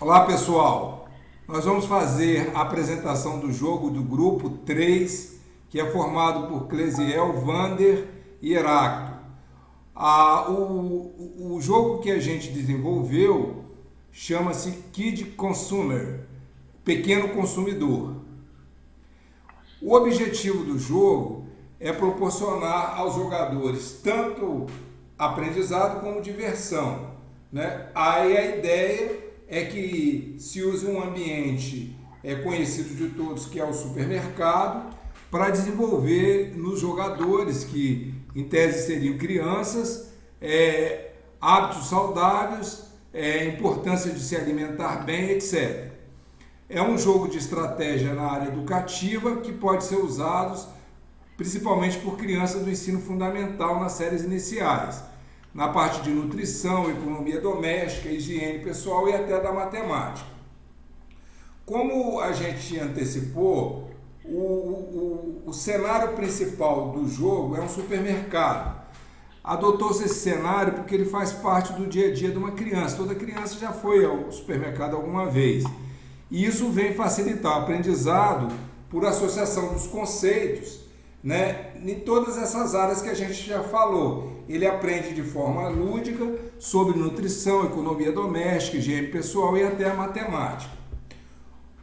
Olá pessoal, nós vamos fazer a apresentação do jogo do grupo 3, que é formado por Clesiel, Vander e Heráclito. O jogo que a gente desenvolveu chama-se Kid Consumer, Pequeno Consumidor. O objetivo do jogo é proporcionar aos jogadores tanto aprendizado como diversão, né? Aí a ideia é que se use um ambiente conhecido de todos, que é o supermercado, para desenvolver nos jogadores, que em tese seriam crianças, hábitos saudáveis, importância de se alimentar bem, etc. É um jogo de estratégia na área educativa que pode ser usado principalmente por crianças do ensino fundamental nas séries iniciais, na parte de nutrição, economia doméstica, higiene pessoal e até da matemática. Como a gente antecipou, o cenário principal do jogo é um supermercado. Adotou-se esse cenário porque ele faz parte do dia a dia de uma criança. Toda criança já foi ao supermercado alguma vez. E isso vem facilitar o aprendizado por associação dos conceitos, né, em todas essas áreas que a gente já falou. Ele aprende de forma lúdica sobre nutrição, economia doméstica, higiene pessoal e até a matemática.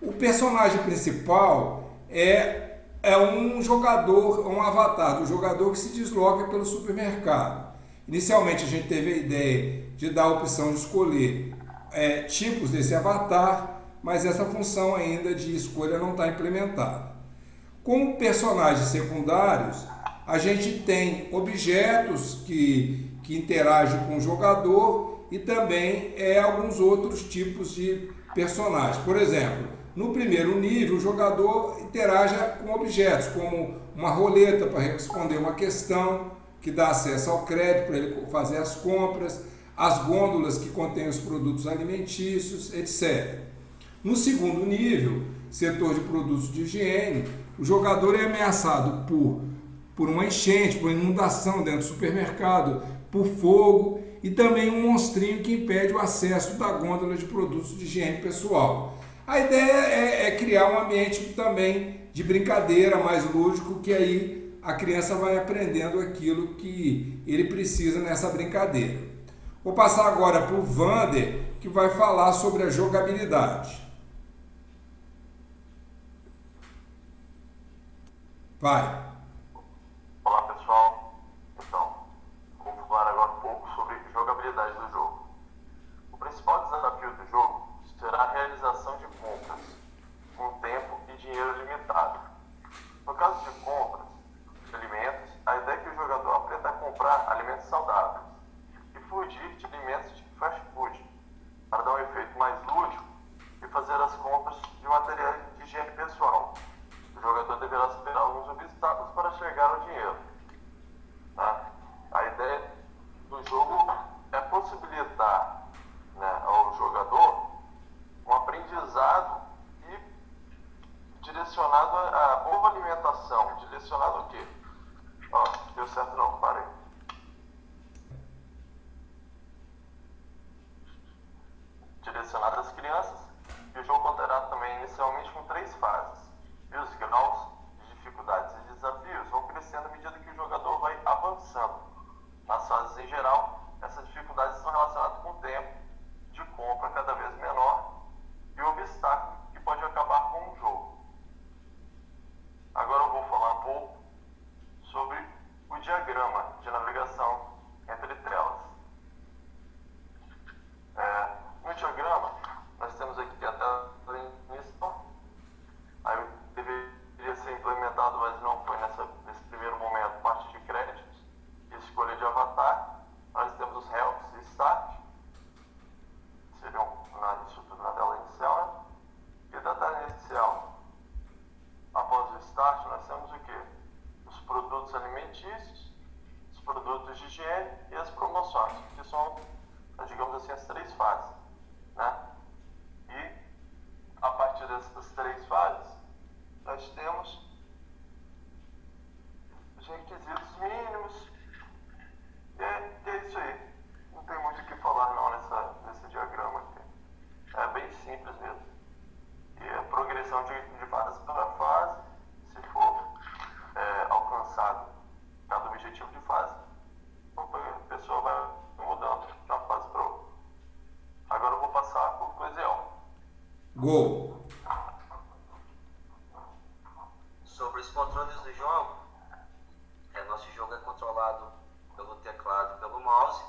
O personagem principal é um jogador, um avatar do jogador que se desloca pelo supermercado. Inicialmente a gente teve a ideia de dar a opção de escolher tipos desse avatar, mas essa função ainda de escolha não está implementada. Como personagens secundários, a gente tem objetos que interagem com o jogador e também alguns outros tipos de personagens. Por exemplo, no primeiro nível, o jogador interage com objetos, como uma roleta para responder uma questão, que dá acesso ao crédito para ele fazer as compras, as gôndolas que contêm os produtos alimentícios, etc. No segundo nível, setor de produtos de higiene, o jogador é ameaçado por uma enchente, por inundação dentro do supermercado, por fogo e também um monstrinho que impede o acesso da gôndola de produtos de higiene pessoal. A ideia é criar um ambiente também de brincadeira mais lúdico, que aí a criança vai aprendendo aquilo que ele precisa nessa brincadeira. Vou passar agora para o Vander, que vai falar sobre a jogabilidade. Vai. Olá pessoal, então, vamos falar agora um pouco sobre jogabilidade do jogo. O principal desafio do jogo será a realização de compras, com tempo e dinheiro limitado. No caso de compras de alimentos, a ideia é que o jogador aprenda a comprar alimentos saudáveis e fugir de alimentos de fast food, para dar um efeito mais lúdico e fazer as compras de materiais de higiene pessoal. O jogador deverá superar alguns Gol. Sobre os controles do jogo, nosso jogo é controlado pelo teclado e pelo mouse.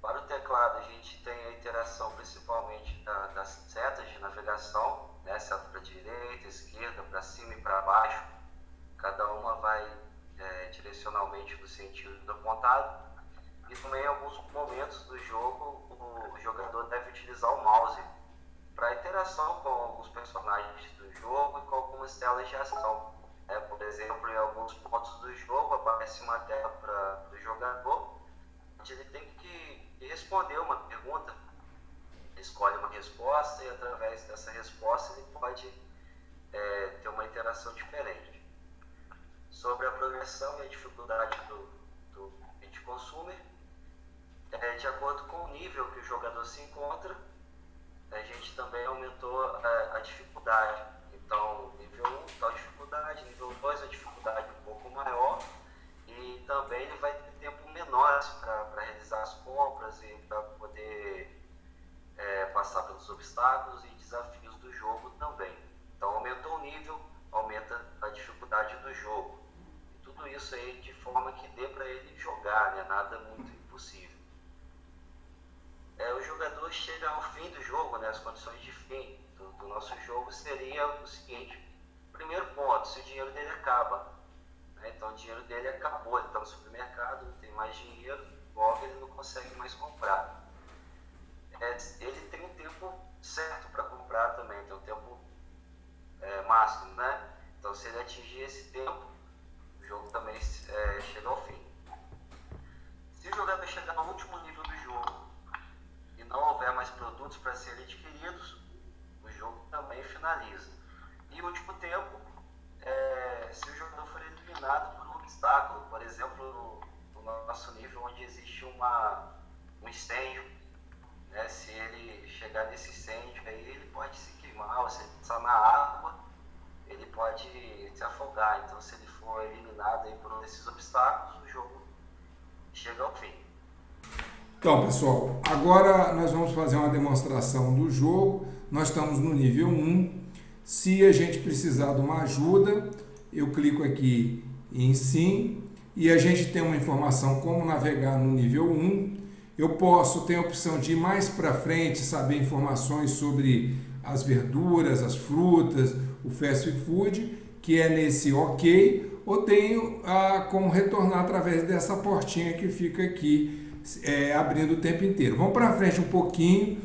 Para o teclado, a gente tem a interação principalmente das setas de navegação, né? Seta para direita, esquerda, para cima e para baixo. Cada uma vai direcionalmente no sentido apontado. E também em alguns momentos do jogo, o jogador deve utilizar o mouse para interação com alguns personagens do jogo e com algumas telas de ação. Por exemplo, em alguns pontos do jogo aparece uma tela para o jogador, onde ele tem que responder uma pergunta, ele escolhe uma resposta e através dessa resposta ele pode ter uma interação diferente. Sobre a progressão e a dificuldade do Kid Consumer, de acordo com o nível que o jogador se encontra, a gente também aumentou a dificuldade. Então, nível 1 tal dificuldade, nível 2 a dificuldade um pouco maior, e também ele vai ter tempo menor para realizar as compras e para poder passar pelos obstáculos e desafios do jogo também. Então, aumentou o nível, aumenta a dificuldade do jogo. E tudo isso aí de forma que dê para ele jogar, né? Nada muito impossível. O jogador chega ao fim do jogo, né? As condições de fim do nosso jogo seria o seguinte: primeiro ponto, se o dinheiro dele acaba, né? Então o dinheiro dele acabou, ele está no supermercado, não tem mais dinheiro, logo ele não consegue mais comprar. Ele tem um tempo certo para comprar também, tem um tempo máximo, né? Então se ele atingir esse tempo, o jogo também chega ao fim. Se o jogador chegar no último nível do jogo e não houver mais produtos para serem adquiridos, o jogo também finaliza. E o último tempo, se o jogador for eliminado por um obstáculo, por exemplo, no nosso nível onde existe um incêndio, né? Se ele chegar nesse incêndio, aí ele pode se queimar, ou se ele passar na água, ele pode se afogar. Então, se ele for eliminado aí por um desses obstáculos, o jogo chega ao fim. Então, pessoal, agora nós vamos fazer uma demonstração do jogo. Nós estamos no nível 1. Se a gente precisar de uma ajuda, eu clico aqui em Sim e a gente tem uma informação como navegar no nível 1. Eu ter a opção de ir mais para frente, saber informações sobre as verduras, as frutas, o fast food, que é nesse OK, ou tenho como retornar através dessa portinha que fica aqui abrindo o tempo inteiro. Vamos para frente um pouquinho.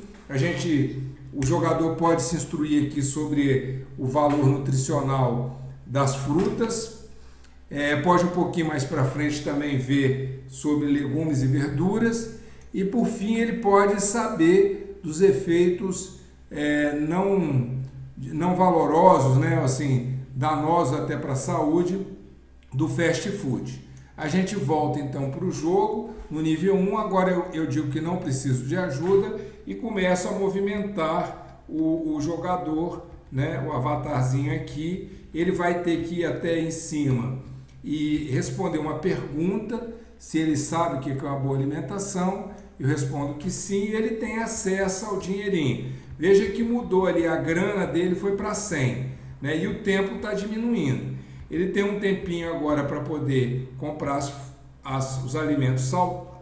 O jogador pode se instruir aqui sobre o valor nutricional das frutas. Pode um pouquinho mais para frente também ver sobre legumes e verduras. E por fim ele pode saber dos efeitos não valorosos, né? Assim, danosos até para a saúde do fast food. A gente volta então para o jogo no nível 1. Agora eu digo que não preciso de ajuda e começo a movimentar o jogador, né? O avatarzinho aqui. Ele vai ter que ir até em cima e responder uma pergunta, se ele sabe o que é uma boa alimentação. Eu respondo que sim, e ele tem acesso ao dinheirinho. Veja que mudou ali, a grana dele foi para 100, né? E o tempo está diminuindo. Ele tem um tempinho agora para poder comprar os alimentos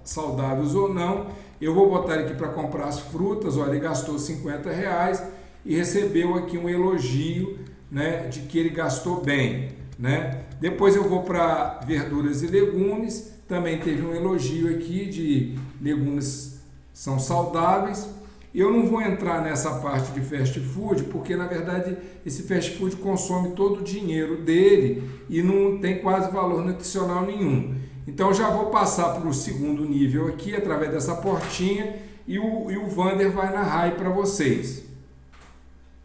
saudáveis ou não. Eu vou botar ele aqui para comprar as frutas. Olha, ele gastou R$50 e recebeu aqui um elogio, né, de que ele gastou bem, né? Depois eu vou para verduras e legumes. Também teve um elogio aqui de legumes são saudáveis. Eu não vou entrar nessa parte de fast food, porque na verdade esse fast food consome todo o dinheiro dele e não tem quase valor nutricional nenhum. Então já vou passar para o segundo nível aqui, através dessa portinha, e o Vander vai narrar aí para vocês.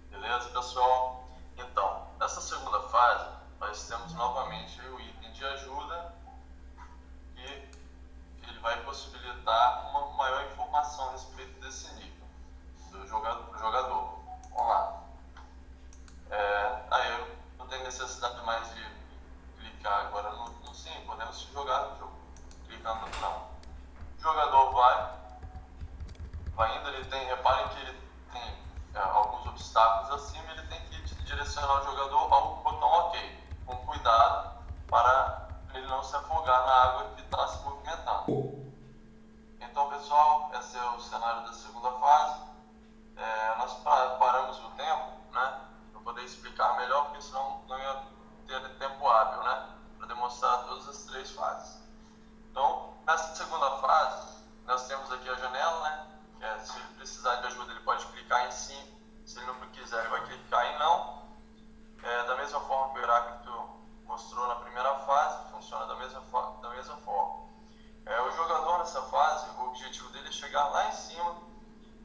Beleza, pessoal? Então, nessa segunda fase, nós temos novamente o item de ajuda, e ele vai possibilitar uma maior informação a respeito desse nível do jogador. Vamos lá. Aí eu não tenho necessidade mais de clicar agora no sim, podemos jogar no jogo. Clicando no não. O jogador vai indo, reparem que ele tem alguns obstáculos obstáculos acima, ele tem que direcionar o jogador ao botão OK, com cuidado para ele não se afogar na água que está se movimentando. Então, pessoal, esse é o cenário da segunda fase. Nós paramos o tempo, né, para poder explicar melhor, porque senão não ia ter tempo hábil, né, para demonstrar todas as 3 fases. Então, nessa segunda fase, nós temos aqui a janela, né, que se ele precisar de ajuda, ele pode clicar em sim. Se ele não quiser, ele vai clicar em não. Da mesma forma que o Heráclito mostrou na primeira fase, funciona da mesma forma. O jogador nessa fase, o objetivo dele é chegar lá em cima,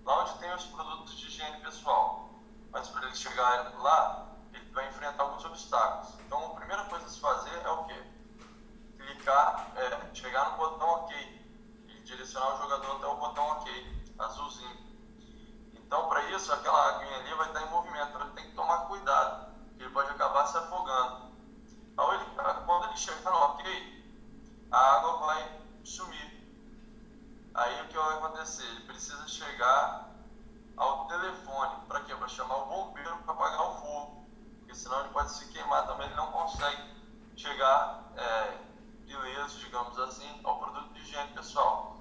lá onde tem os produtos de higiene pessoal. Mas para ele chegar lá, ele vai enfrentar alguns obstáculos. Então, a primeira coisa a se fazer é o quê? Clicar, chegar no botão OK e direcionar o jogador até o botão OK, azulzinho. Então, para isso, aquela aguinha ali vai estar em movimento, então ele tem que tomar cuidado, que ele pode acabar se afogando. Quando ele chegar no OK, a água vai sumir. Aí o que vai acontecer? Ele precisa chegar ao telefone. Para quê? Para chamar o bombeiro para apagar o fogo. Porque senão ele pode se queimar também, ele não consegue chegar ileso, digamos assim, ao produto de higiene pessoal.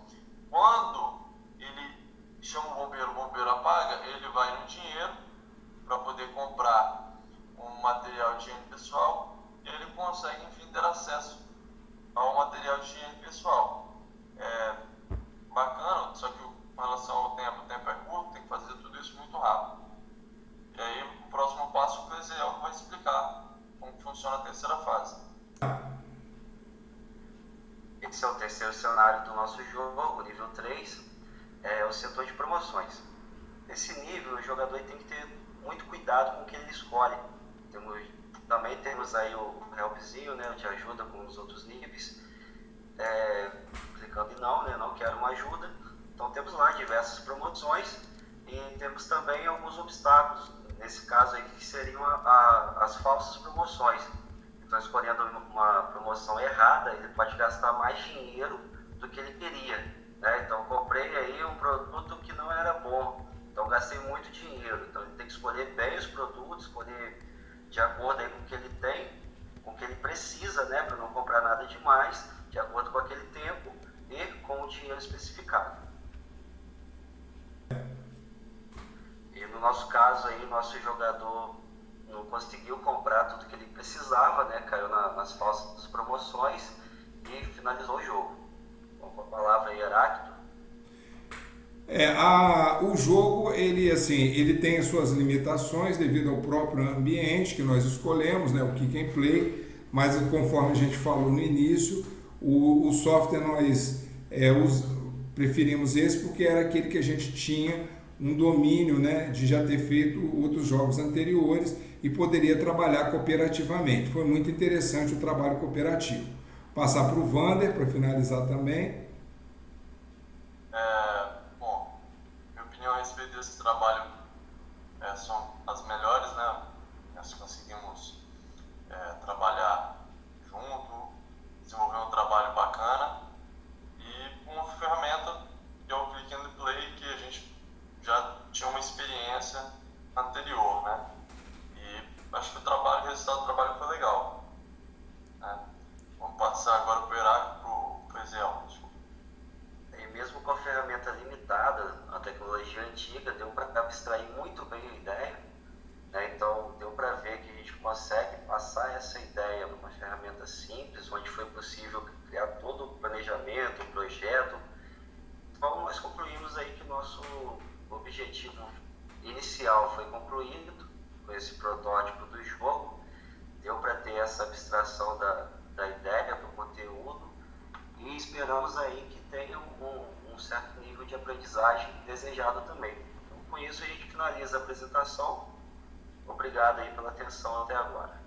Quando ele chama o bombeiro apaga, ele vai no dinheiro para poder comprar um material de higiene pessoal e ele consegue, enfim, ter acesso ao material de higiene pessoal. Bacana, só que com relação ao tempo, o tempo é curto, tem que fazer tudo isso muito rápido. E aí, o próximo passo, o Clesiel vai explicar como funciona a terceira fase. Esse é o terceiro cenário do nosso jogo, o nível 3, é o setor de promoções. Nesse nível, o jogador tem que ter muito cuidado com o que ele escolhe. Também temos aí o helpzinho, né, de ajuda com os outros níveis. Clicando em não, né, não quero uma ajuda. Então temos lá diversas promoções e temos também alguns obstáculos, nesse caso aí que seriam as falsas promoções. Então, escolhendo uma promoção errada, ele pode gastar mais dinheiro do que ele queria, né? Então, comprei aí um produto que não era bom, então gastei muito dinheiro. Então, ele tem que escolher bem os produtos, escolher de acordo aí com o que ele tem, com o que ele precisa, né? Para não comprar nada demais, de acordo com aquele tempo e com o dinheiro especificado. E no nosso caso aí, nosso jogador não conseguiu comprar tudo que ele precisava, né? Caiu nas falsas promoções e finalizou o jogo. Então, com a palavra aí, Heráclito. O jogo, ele tem as suas limitações devido ao próprio ambiente que nós escolhemos, né? O Kick and Play, mas conforme a gente falou no início, o software nós preferimos esse porque era aquele que a gente tinha um domínio, né, de já ter feito outros jogos anteriores e poderia trabalhar cooperativamente. Foi muito interessante o trabalho cooperativo. Passar para o Vander para finalizar também. Bom, minha opinião a respeito desse trabalho são as melhores, né? Nós conseguimos trabalhar junto, desenvolver um trabalho bacana e uma ferramenta que é o Click and Play, que a gente já tinha uma experiência anterior, né? E acho que o resultado do trabalho foi legal, né? Vamos passar agora para o Heráclito, para o Clesiel. E mesmo com a ferramenta limitada, a tecnologia antiga, deu para abstrair muito bem a ideia, né? Então deu para ver que a gente consegue passar essa ideia numa ferramenta simples, onde foi possível criar todo o planejamento, o projeto. Então nós concluímos aí que nosso objetivo inicial foi concluído com esse protótipo do jogo. Deu para ter essa abstração da ideia, do conteúdo, e esperamos aí que tenha um certo nível de aprendizagem desejado também. Então, com isso a gente finaliza a apresentação. Obrigado aí pela atenção até agora.